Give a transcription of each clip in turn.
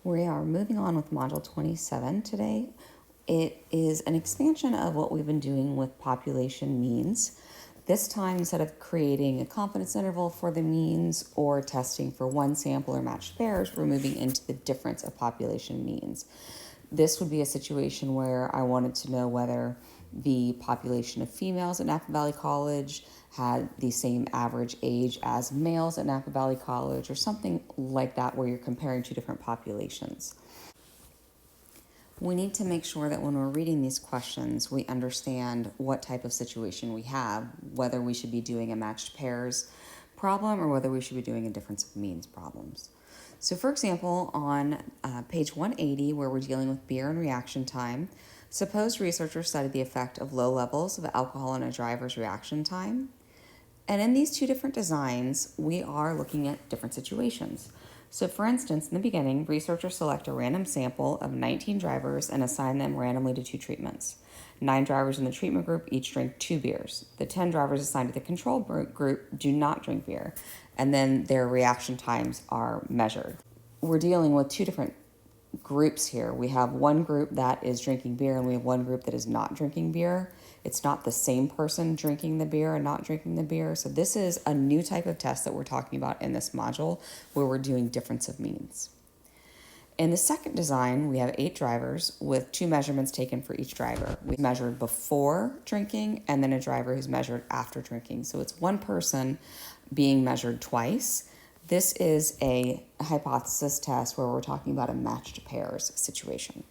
We are moving on with Module 27 today. It is an expansion of what we've been doing with population means. This time, instead of creating a confidence interval for the means or testing for one sample or matched pairs, we're moving into the difference of population means. This would be a situation where I wanted to know whether the population of females at Napa Valley College had the same average age as males at Napa Valley College, or something like that, where you're comparing two different populations. We need to make sure that when we're reading these questions, we understand what type of situation we have, whether we should be doing a matched pairs problem or whether we should be doing a difference of means problems. So for example, on page 180, where we're dealing with beer and reaction time, suppose researchers studied the effect of low levels of alcohol on a driver's reaction time. And in these two different designs, we are looking at different situations. So for instance, in the beginning, researchers select a random sample of 19 drivers and assign them randomly to two treatments. 9 drivers in the treatment group each drink 2 beers. The 10 drivers assigned to the control group do not drink beer, and then their reaction times are measured. We're dealing with two different groups here. We have one group that is drinking beer and we have one group that is not drinking beer. It's not the same person drinking the beer and not drinking the beer. So this is a new type of test that we're talking about in this module where we're doing difference of means. In the second design, we have 8 drivers with 2 measurements taken for each driver. We measured before drinking and then a driver who's measured after drinking. So it's one person being measured twice. This is a hypothesis test where we're talking about a matched pairs situation.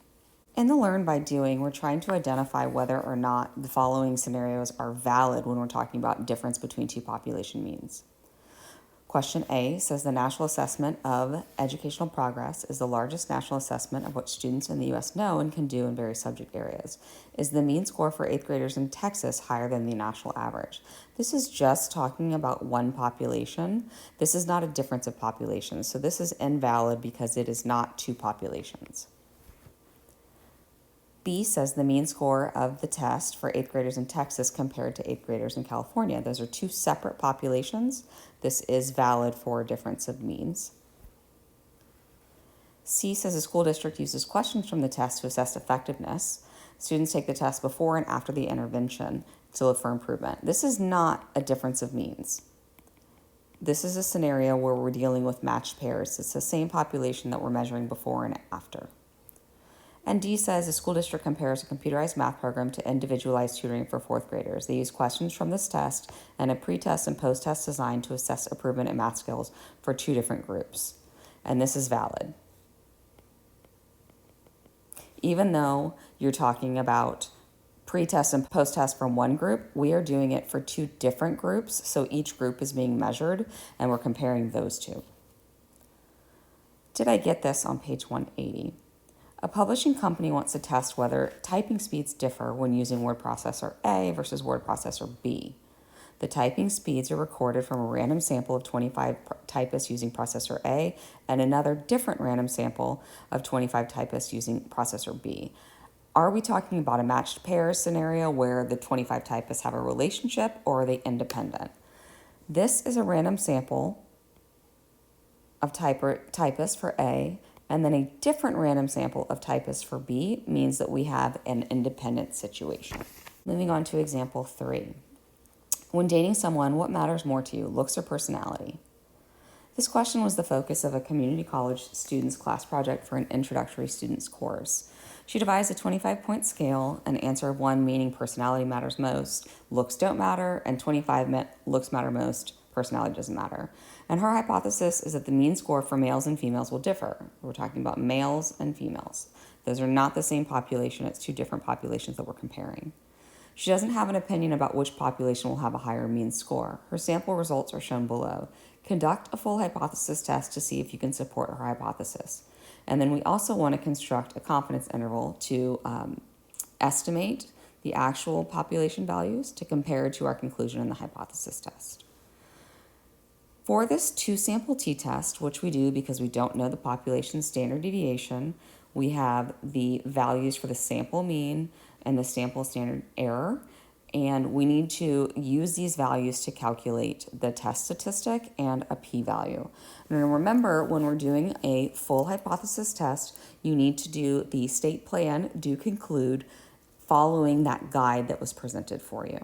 In the learn by doing, we're trying to identify whether or not the following scenarios are valid when we're talking about difference between two population means. Question A says the National Assessment of Educational Progress is the largest national assessment of what students in the U.S. know and can do in various subject areas. Is the mean score for 8th graders in Texas higher than the national average? This is just talking about one population. This is not a difference of populations, so this is invalid because it is not two populations. B says the mean score of the test for 8th graders in Texas compared to 8th graders in California. Those are two separate populations. This is valid for a difference of means. C says a school district uses questions from the test to assess effectiveness. Students take the test before and after the intervention to look for improvement. This is not a difference of means. This is a scenario where we're dealing with matched pairs. It's the same population that we're measuring before and after. And D says a school district compares a computerized math program to individualized tutoring for 4th graders. They use questions from this test and a pre-test and post-test design to assess improvement in math skills for 2 different groups. And this is valid. Even though you're talking about pre-test and post-test from one group, we are doing it for 2 different groups. So each group is being measured and we're comparing those two. Did I get this on page 180? A publishing company wants to test whether typing speeds differ when using word processor A versus word processor B. The typing speeds are recorded from a random sample of 25 typists using processor A and another different random sample of 25 typists using processor B. Are we talking about a matched pairs scenario where the 25 typists have a relationship, or are they independent? This is a random sample of typists for A, and then a different random sample of typists for B means that we have an independent situation. Moving on to example 3. When dating someone, what matters more to you, looks or personality? This question was the focus of a community college student's class project for an introductory student's course. She devised a 25-point scale, an answer of 1 meaning personality matters most, looks don't matter, and 25 looks matter most, personality doesn't matter. And her hypothesis is that the mean score for males and females will differ. We're talking about males and females. Those are not the same population. It's 2 different populations that we're comparing. She doesn't have an opinion about which population will have a higher mean score. Her sample results are shown below. Conduct a full hypothesis test to see if you can support her hypothesis. And then we also want to construct a confidence interval to estimate the actual population values to compare to our conclusion in the hypothesis test. For this 2-sample t-test, which we do because we don't know the population standard deviation, we have the values for the sample mean and the sample standard error, And we need to use these values to calculate the test statistic and a p-value. And remember, when we're doing a full hypothesis test, you need to do the state plan, do conclude, following that guide that was presented for you.